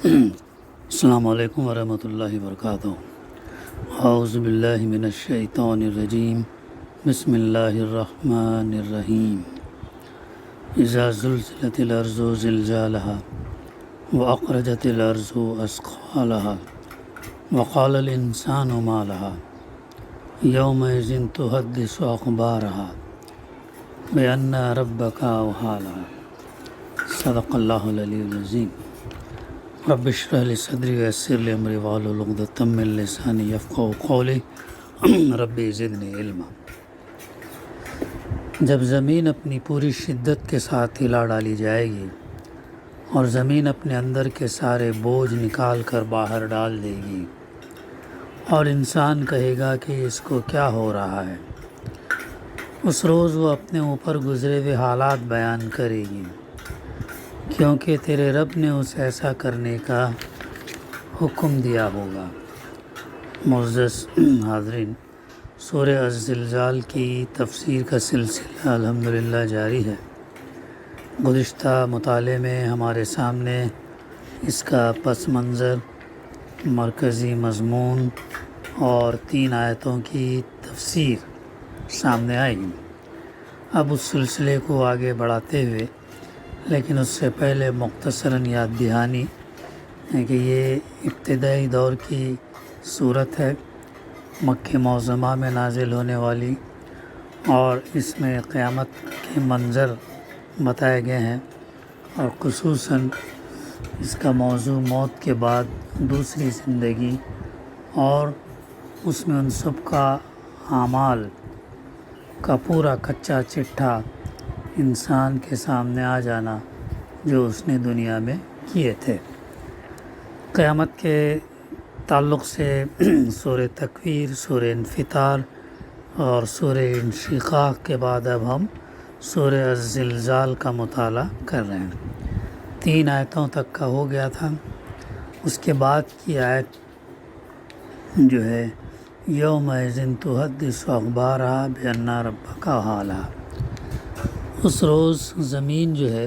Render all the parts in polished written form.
السلام علیکم ورحمۃ اللہ وبرکاتہ۔ اعوذ باللہ من الشیطان الرجیم، بسم اللہ الرحمن الرحیم۔ اذا زلزلت الارض زلزالها واخرجت الارض اثقالها وقال الانسان ما لها یومئذ تحدث اخبارها بان ربک اوحی لها۔ صدق اللہ العلی العظیم۔ رب اشرح لی صدری ویسر لی امری واحلل عقدۃ من لسانی یفقہوا قولی۔ رب زدنی علما۔ جب زمین اپنی پوری شدت کے ساتھ ہلا ڈالی جائے گی اور زمین اپنے اندر کے سارے بوجھ نکال کر باہر ڈال دے گی اور انسان کہے گا کہ اس کو کیا ہو رہا ہے، اس روز وہ اپنے اوپر گزرے ہوئے حالات بیان کرے گی، کیونکہ تیرے رب نے اسے ایسا کرنے کا حکم دیا ہوگا۔ معزز حاضرین، سورہ الزلزال کی تفسیر کا سلسلہ الحمدللہ جاری ہے۔ گزشتہ مطالعے میں ہمارے سامنے اس کا پس منظر، مرکزی مضمون اور 3 آیتوں کی تفسیر سامنے آئی۔ اب اس سلسلے کو آگے بڑھاتے ہوئے، لیکن اس سے پہلے مختصراً یاد دہانی ہے کہ یہ ابتدائی دور کی صورت ہے، مکہ معظمہ میں نازل ہونے والی، اور اس میں قیامت کے منظر بتائے گئے ہیں، اور خصوصاً اس کا موضوع موت کے بعد دوسری زندگی اور اس میں ان سب کا اعمال کا پورا کچا چٹھا انسان کے سامنے آ جانا جو اس نے دنیا میں کیے تھے۔ قیامت کے تعلق سے سورہ تکویر، سورہ انفطار اور سورہ انشقاق کے بعد اب ہم سورہ الزلزال کا مطالعہ کر رہے ہیں۔ 3 آیتوں تک کا ہو گیا تھا۔ اس کے بعد کی آیت جو ہے یومئذ تحدث اخبارها بان ربک اوحی لها، اس روز زمین جو ہے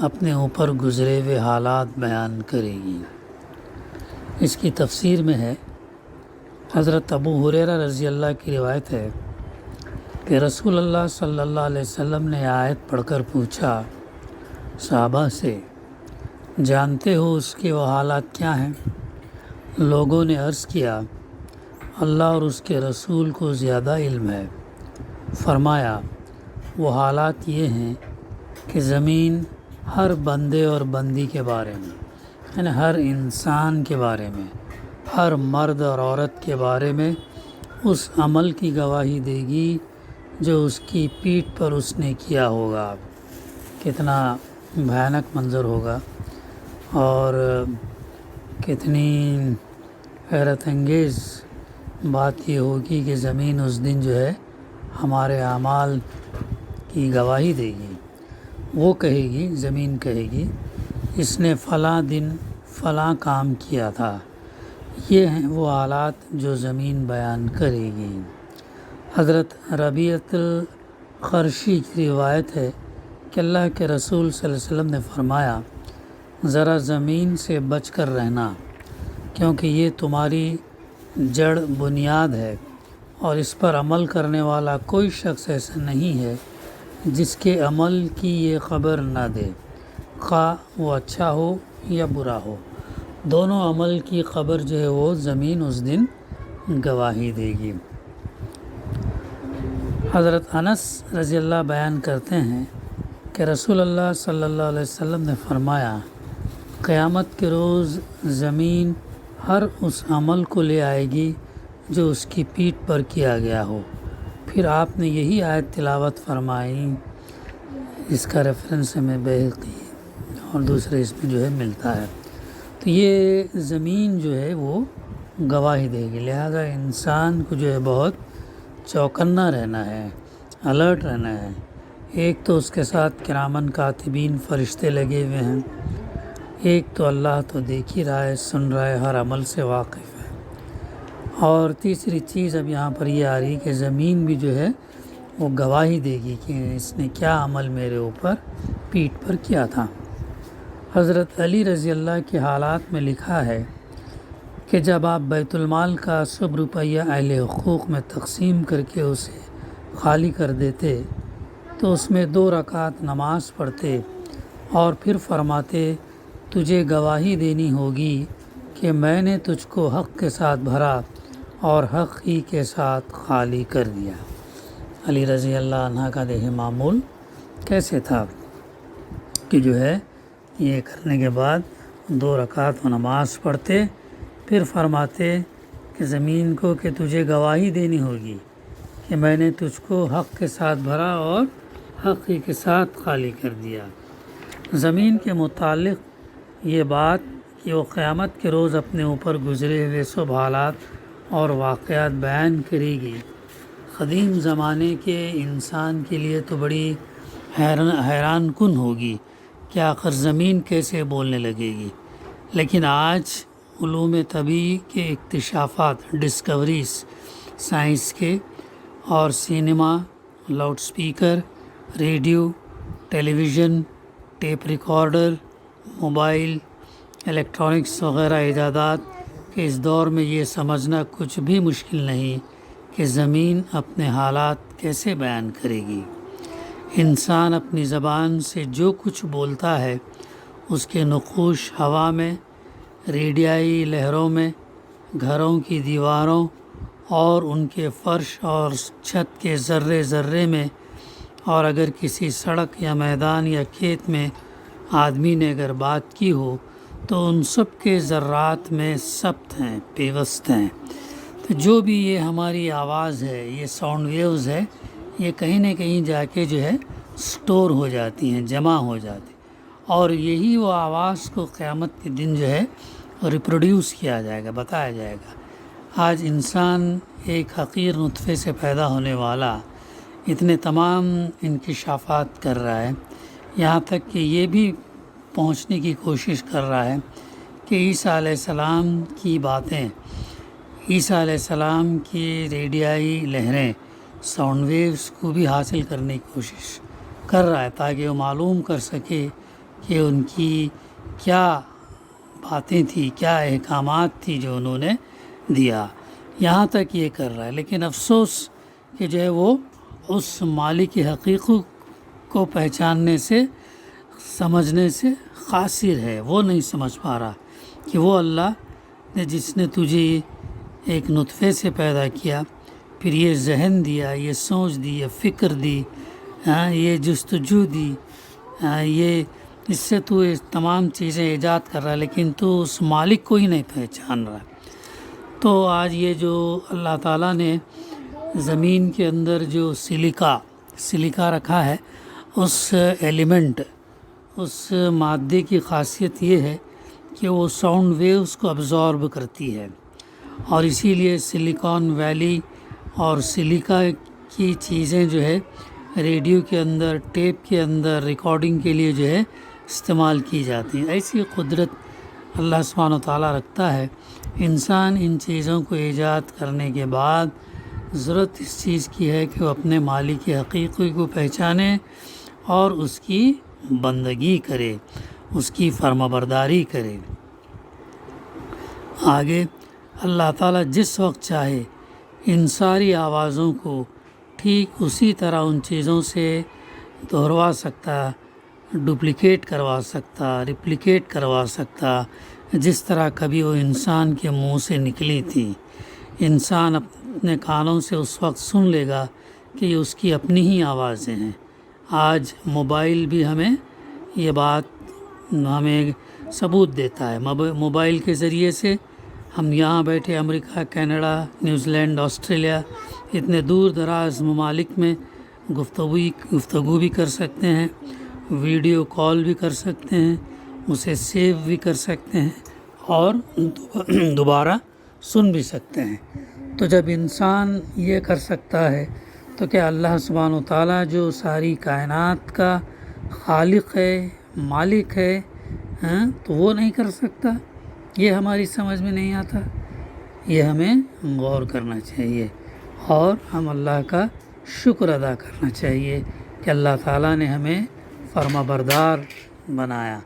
اپنے اوپر گزرے ہوئے حالات بیان کرے گی۔ اس کی تفسیر میں ہے، حضرت ابو ہریرہ رضی اللہ کی روایت ہے کہ رسول اللہ صلی اللہ علیہ وسلم نے آیت پڑھ کر پوچھا صحابہ سے، جانتے ہو اس کے وہ حالات کیا ہیں؟ لوگوں نے عرض کیا، اللہ اور اس کے رسول کو زیادہ علم ہے۔ فرمایا، وہ حالات یہ ہیں کہ زمین ہر بندے اور بندی کے بارے میں، یعنی ہر انسان کے بارے میں، ہر مرد اور عورت کے بارے میں اس عمل کی گواہی دے گی جو اس کی پیٹھ پر اس نے کیا ہوگا۔ کتنا بھیانک منظر ہوگا اور کتنی حیرت انگیز بات یہ ہوگی کہ زمین اس دن جو ہے ہمارے اعمال کی گواہی دے گی۔ وہ کہے گی، زمین کہے گی، اس نے فلاں دن فلاں کام کیا تھا۔ یہ ہیں وہ حالات جو زمین بیان کرے گی۔ حضرت ربیعۃ الخرشی کی روایت ہے کہ اللہ کے رسول صلی اللہ علیہ وسلم نے فرمایا، ذرا زمین سے بچ کر رہنا، کیونکہ یہ تمہاری جڑ بنیاد ہے اور اس پر عمل کرنے والا کوئی شخص ایسا نہیں ہے جس کے عمل کی یہ خبر نہ دے، خواہ وہ اچھا ہو یا برا ہو، دونوں عمل کی خبر جو ہے وہ زمین اس دن گواہی دے گی۔ حضرت انس رضی اللہ بیان کرتے ہیں کہ رسول اللہ صلی اللہ علیہ وسلم نے فرمایا، قیامت کے روز زمین ہر اس عمل کو لے آئے گی جو اس کی پیٹھ پر کیا گیا ہو۔ پھر آپ نے یہی آیت تلاوت فرمائی، اس کا ریفرنس ہمیں بہقی اور دوسرے اس میں جو ہے ملتا ہے۔ تو یہ زمین جو ہے وہ گواہی دے گی، لہذا انسان کو جو ہے بہت چوکنا رہنا ہے، الرٹ رہنا ہے۔ ایک تو اس کے ساتھ کرامن کاتبین فرشتے لگے ہوئے ہیں، ایک تو اللہ تو دیکھ ہی رہا ہے، سن رہا ہے، ہر عمل سے واقف ہے، اور تیسری چیز اب یہاں پر یہ آ رہی کہ زمین بھی جو ہے وہ گواہی دے گی کہ اس نے کیا عمل میرے اوپر پیٹھ پر کیا تھا۔ حضرت علی رضی اللہ کے حالات میں لکھا ہے کہ جب آپ بیت المال کا 100 روپیہ اہل حقوق میں تقسیم کر کے اسے خالی کر دیتے تو اس میں 2 رکعت نماز پڑھتے اور پھر فرماتے تجھے گواہی دینی ہوگی کہ میں نے تجھ کو حق کے ساتھ بھرا اور حق ہی کے ساتھ خالی کر دیا۔ علی رضی اللہ عنہ کا دیکھیں معمول کیسے تھا کہ جو ہے یہ کرنے کے بعد 2 رکعت نماز پڑھتے، پھر فرماتے کہ زمین کو کہ تجھے گواہی دینی ہوگی کہ میں نے تجھ کو حق کے ساتھ بھرا اور حق ہی کے ساتھ خالی کر دیا۔ زمین کے متعلق یہ بات کہ وہ قیامت کے روز اپنے اوپر گزرے ہوئے سب حالات اور واقعات بیان کرے گی، قدیم زمانے کے انسان کے لیے تو بڑی حیران کن ہوگی کہ آخر زمین کیسے بولنے لگے گی۔ لیکن آج علوم طبی کے اکتشافات، ڈسکوریز سائنس کے اور cinema, loudspeaker, radio, television, tape recorder, mobile, electronics وغیرہ ایجادات کے اس دور میں یہ سمجھنا کچھ بھی مشکل نہیں کہ زمین اپنے حالات کیسے بیان کرے گی۔ انسان اپنی زبان سے جو کچھ بولتا ہے اس کے نقوش ہوا میں، ریڈیائی لہروں میں، گھروں کی دیواروں اور ان کے فرش اور چھت کے ذرے ذرے میں، اور اگر کسی سڑک یا میدان یا کھیت میں آدمی نے اگر بات کی ہو تو ان سب کے ذرات میں ثبت ہیں، پیوست ہیں۔ تو جو بھی یہ ہماری آواز ہے، یہ ساؤنڈ ویوز ہے، یہ کہیں نہ کہیں جا کے جو ہے سٹور ہو جاتی ہیں، جمع ہو جاتی، اور یہی وہ آواز کو قیامت کے دن جو ہے ریپروڈیوس کیا جائے گا، بتایا جائے گا۔ آج انسان ایک حقیر نطفے سے پیدا ہونے والا اتنے تمام انکشافات کر رہا ہے، یہاں تک کہ یہ بھی پہنچنے کی کوشش کر رہا ہے کہ عیسیٰ علیہ السلام کی باتیں، عیسیٰ علیہ السلام کی ریڈیائی لہریں، ساؤنڈ ویوز کو بھی حاصل کرنے کی کوشش کر رہا ہے تاکہ وہ معلوم کر سکے کہ ان کی کیا باتیں تھیں، کیا احکامات تھی جو انہوں نے دیا۔ یہاں تک یہ کر رہا ہے، لیکن افسوس کہ جو ہے وہ اس مالک حقیقی کو پہچاننے سے، سمجھنے سے قاصر ہے۔ وہ نہیں سمجھ پا رہا کہ وہ اللہ نے جس نے تجھے ایک نطفے سے پیدا کیا، پھر یہ ذہن دیا، یہ سوچ دی، یہ فکر دی، یہ جستجو دی، یہ اس سے تو تمام چیزیں ایجاد کر رہا ہے، لیکن تو اس مالک کو ہی نہیں پہچان رہا۔ تو آج یہ جو اللہ تعالیٰ نے زمین کے اندر جو سلیکا رکھا ہے، اس ایلیمنٹ، اس مادے کی خاصیت یہ ہے کہ وہ ساؤنڈ ویوز کو ابزارب کرتی ہے، اور اسی لیے سلیکان ویلی اور سلیکا کی چیزیں جو ہے ریڈیو کے اندر، ٹیپ کے اندر ریکارڈنگ کے لیے جو ہے استعمال کی جاتی ہیں۔ ایسی قدرت اللہ سبحانہ وتعالیٰ رکھتا ہے۔ انسان ان چیزوں کو ایجاد کرنے کے بعد ضرورت اس چیز کی ہے کہ وہ اپنے مالک حقیقی کو پہچانے اور اس کی بندگی کرے، اس کی فرما برداری کرے۔ آگے اللہ تعالیٰ جس وقت چاہے ان ساری آوازوں کو ٹھیک اسی طرح ان چیزوں سے دہروا سکتا، ڈپلیکیٹ کروا سکتا، ریپلیکیٹ کروا سکتا، جس طرح کبھی وہ انسان کے منہ سے نکلی تھی۔ انسان اپنے کانوں سے اس وقت سن لے گا کہ یہ اس کی اپنی ہی آوازیں ہیں۔ آج موبائل بھی ہمیں یہ بات ہمیں ثبوت دیتا ہے۔ موبائل کے ذریعے سے ہم یہاں بیٹھے امریکہ، کینیڈا، نیوزی لینڈ، آسٹریلیا، اتنے دور دراز ممالک میں گفتگو بھی کر سکتے ہیں، ویڈیو کال بھی کر سکتے ہیں، اسے سیو بھی کر سکتے ہیں اور دوبارہ سن بھی سکتے ہیں۔ تو جب انسان یہ کر سکتا ہے تو کیا اللہ سبحانہ و تعالیٰ جو ساری کائنات کا خالق ہے، مالک ہے، تو وہ نہیں کر سکتا؟ یہ ہماری سمجھ میں نہیں آتا۔ یہ ہمیں غور کرنا چاہیے اور ہم اللہ کا شکر ادا کرنا چاہیے کہ اللہ تعالیٰ نے ہمیں فرما بردار بنایا،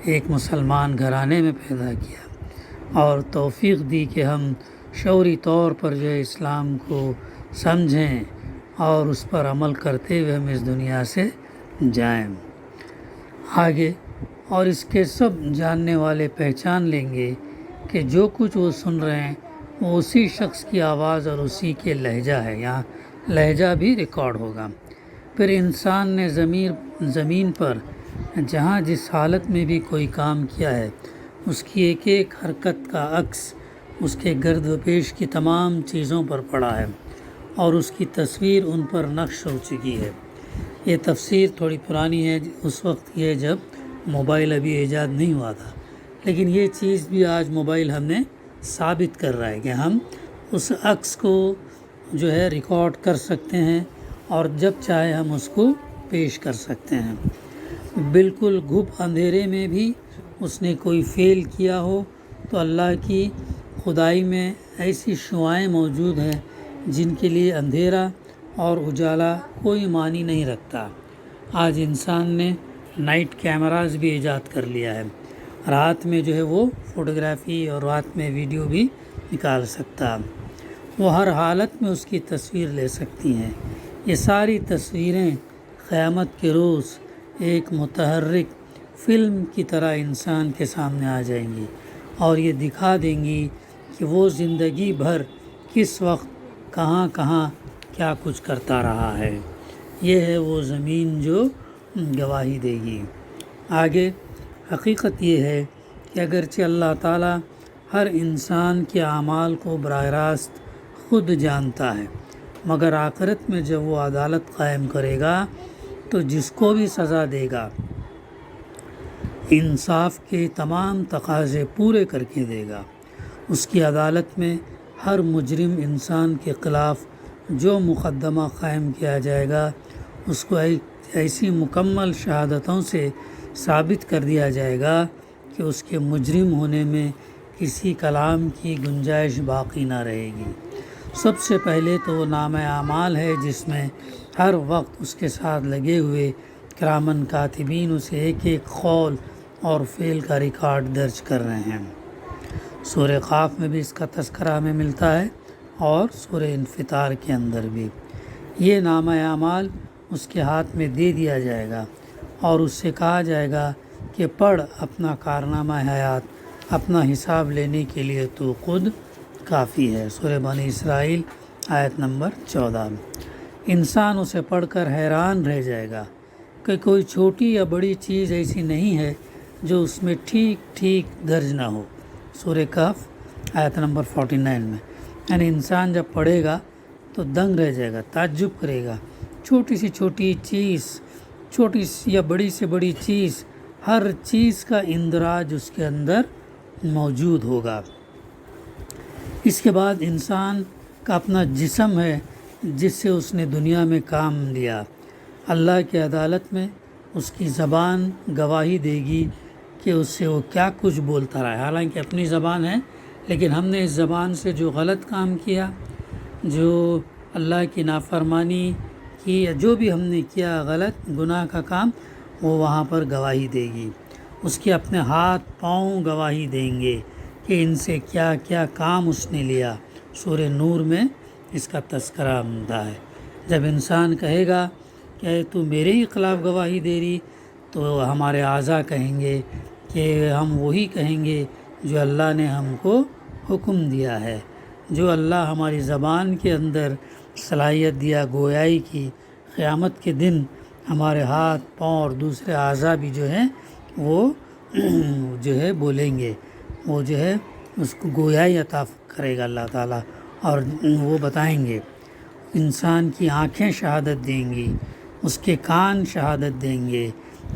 ایک مسلمان گھرانے میں پیدا کیا اور توفیق دی کہ ہم شعوری طور پر جو ہے اسلام کو سمجھیں اور اس پر عمل کرتے ہوئے ہم اس دنیا سے جائیں آگے۔ اور اس کے سب جاننے والے پہچان لیں گے کہ جو کچھ وہ سن رہے ہیں وہ اسی شخص کی آواز اور اسی کے لہجہ ہے، یہاں لہجہ بھی ریکارڈ ہوگا۔ پھر انسان نے زمین پر جہاں جس حالت میں بھی کوئی کام کیا ہے اس کی ایک ایک حرکت کا عکس اس کے گرد و پیش کی تمام چیزوں پر پڑا ہے اور اس کی تصویر ان پر نقش ہو چکی ہے۔ یہ تفسیر تھوڑی پرانی ہے، اس وقت یہ جب موبائل ابھی ایجاد نہیں ہوا تھا، لیکن یہ چیز بھی آج موبائل ہم نے ثابت کر رہا ہے کہ ہم اس عکس کو جو ہے ریکارڈ کر سکتے ہیں اور جب چاہے ہم اس کو پیش کر سکتے ہیں۔ بالکل گھپ اندھیرے میں بھی اس نے کوئی فعل کیا ہو تو اللہ کی خدائی میں ایسی شعائیں موجود ہیں جن کے لیے اندھیرا اور اجالا کوئی معنی نہیں رکھتا۔ آج انسان نے نائٹ کیمراز بھی ایجاد کر لیا ہے، رات میں جو ہے وہ فوٹوگرافی اور رات میں ویڈیو بھی نکال سکتا، وہ ہر حالت میں اس کی تصویر لے سکتی ہیں۔ یہ ساری تصویریں قیامت کے روز ایک متحرک فلم کی طرح انسان کے سامنے آ جائیں گی اور یہ دکھا دیں گی کہ وہ زندگی بھر کس وقت کہاں کہاں کیا کچھ کرتا رہا ہے۔ یہ ہے وہ زمین جو گواہی دے گی۔ آگے حقیقت یہ ہے کہ اگرچہ اللہ تعالیٰ ہر انسان کے اعمال کو براہ راست خود جانتا ہے، مگر آخرت میں جب وہ عدالت قائم کرے گا تو جس کو بھی سزا دے گا انصاف کے تمام تقاضے پورے کر کے دے گا۔ اس کی عدالت میں ہر مجرم انسان کے خلاف جو مقدمہ قائم کیا جائے گا اس کو ایسی مکمل شہادتوں سے ثابت کر دیا جائے گا کہ اس کے مجرم ہونے میں کسی کلام کی گنجائش باقی نہ رہے گی۔ سب سے پہلے تو وہ نامہ اعمال ہے جس میں ہر وقت اس کے ساتھ لگے ہوئے کرامن کاتبین اسے ایک ایک قول اور فعل کا ریکارڈ درج کر رہے ہیں۔ سورہ قاف میں بھی اس کا تذکرہ ہمیں ملتا ہے اور سورہ انفطار کے اندر بھی۔ یہ نامہ اعمال اس کے ہاتھ میں دے دیا جائے گا اور اس سے کہا جائے گا کہ پڑھ اپنا کارنامہ حیات، اپنا حساب لینے کے لیے تو خود کافی ہے۔ سورہ بنی اسرائیل آیت نمبر 14۔ انسان اسے پڑھ کر حیران رہ جائے گا کہ کوئی چھوٹی یا بڑی چیز ایسی نہیں ہے جو اس میں ٹھیک ٹھیک درج نہ ہو۔ سورہ کہف آیت نمبر 49 میں، یعنی انسان جب پڑھے گا تو دنگ رہ جائے گا، تعجب کرے گا۔ چھوٹی سی چھوٹی چیز، چھوٹی سی یا بڑی سے بڑی چیز، ہر چیز کا اندراج اس کے اندر موجود ہوگا۔ اس کے بعد انسان کا اپنا جسم ہے جس سے اس نے دنیا میں کام لیا۔ اللہ کی عدالت میں اس کی زبان گواہی دے گی کہ اس سے وہ کیا کچھ بولتا رہا ہے، حالانکہ اپنی زبان ہے لیکن ہم نے اس زبان سے جو غلط کام کیا، جو اللہ کی نافرمانی کی یا جو بھی ہم نے کیا غلط گناہ کا کام، وہ وہاں پر گواہی دے گی۔ اس کے اپنے ہاتھ پاؤں گواہی دیں گے کہ ان سے کیا کیا کام اس نے لیا۔ سورہ نور میں اس کا تذکرہ ملتا ہے۔ جب انسان کہے گا کہ تو میرے ہی خلاف گواہی دے رہی، تو ہمارے اعضاء کہیں گے کہ ہم وہی کہیں گے جو اللہ نے ہم کو حکم دیا ہے، جو اللہ ہماری زبان کے اندر صلاحیت دیا گویائی کی۔ قیامت کے دن ہمارے ہاتھ پاؤں اور دوسرے اعضاء بھی جو ہیں وہ جو ہے بولیں گے، وہ جو ہے اس کو گویائی عطا کرے گا اللہ تعالیٰ، اور وہ بتائیں گے۔ انسان کی آنکھیں شہادت دیں گی، اس کے کان شہادت دیں گے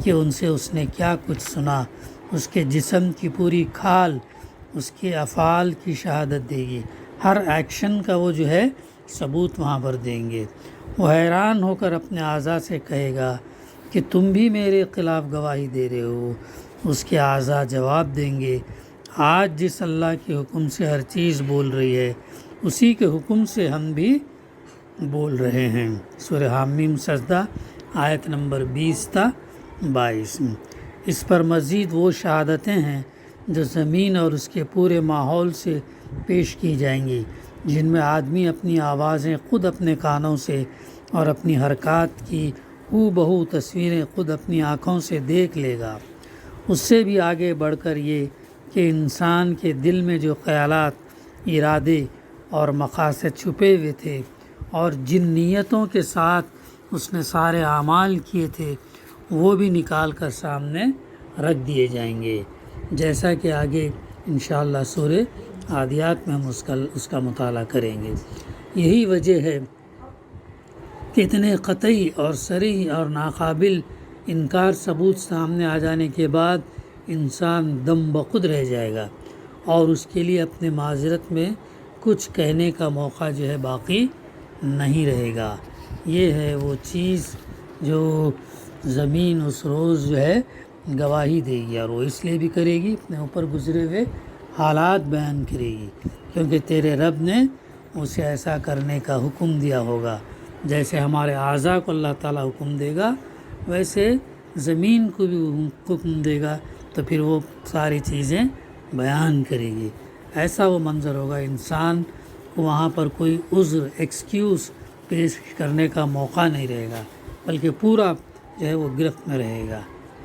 کہ ان سے اس نے کیا کچھ سنا۔ اس کے جسم کی پوری کھال اس کے افعال کی شہادت دے گی، ہر ایکشن کا وہ جو ہے ثبوت وہاں پر دیں گے۔ وہ حیران ہو کر اپنے اعضاء سے کہے گا کہ تم بھی میرے خلاف گواہی دے رہے ہو۔ اس کے اعضاء جواب دیں گے آج جس اللہ کے حکم سے ہر چیز بول رہی ہے اسی کے حکم سے ہم بھی بول رہے ہیں۔ سورہ حامیم سجدہ آیت نمبر 20 تا 22۔ اس پر مزید وہ شہادتیں ہیں جو زمین اور اس کے پورے ماحول سے پیش کی جائیں گی، جن میں آدمی اپنی آوازیں خود اپنے کانوں سے اور اپنی حرکات کی ہو بہو تصویریں خود اپنی آنکھوں سے دیکھ لے گا۔ اس سے بھی آگے بڑھ کر یہ کہ انسان کے دل میں جو خیالات، ارادے اور مقاصد چھپے ہوئے تھے اور جن نیتوں کے ساتھ اس نے سارے اعمال کیے تھے وہ بھی نکال کر سامنے رکھ دیے جائیں گے، جیسا کہ آگے انشاءاللہ سورہ عادیات میں ہم اس کا مطالعہ کریں گے۔ یہی وجہ ہے کہ اتنے قطعی اور صریح اور ناقابل انکار ثبوت سامنے آ جانے کے بعد انسان دم بخود رہ جائے گا اور اس کے لیے اپنے معذرت میں کچھ کہنے کا موقع جو ہے باقی نہیں رہے گا۔ یہ ہے وہ چیز جو زمین اس روز جو ہے گواہی دے گی، اور وہ اس لیے بھی کرے گی اپنے اوپر گزرے ہوئے حالات بیان کرے گی، کیونکہ تیرے رب نے اسے ایسا کرنے کا حکم دیا ہوگا۔ جیسے ہمارے اعضاء کو اللہ تعالیٰ حکم دے گا، ویسے زمین کو بھی حکم دے گا، تو پھر وہ ساری چیزیں بیان کرے گی۔ ایسا وہ منظر ہوگا، انسان کو وہاں پر کوئی عذر ایکسکیوز پیش کرنے کا موقع نہیں رہے گا، بلکہ پورا جو ہے وہ گرفت میں رہے گا۔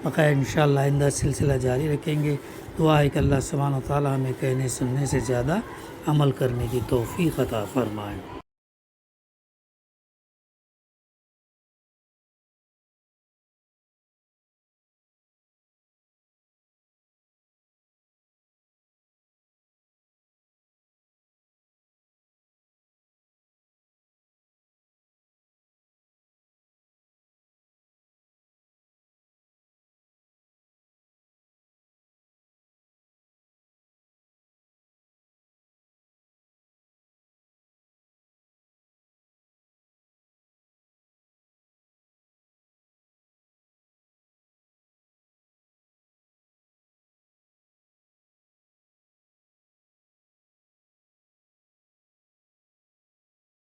بقیہ انشاءاللہ آئندہ سلسلہ جاری رکھیں گے۔ دعا ہے کہ اللہ سبحانہ و تعالیٰ ہمیں کہنے سننے سے زیادہ عمل کرنے کی توفیق عطا فرمائے۔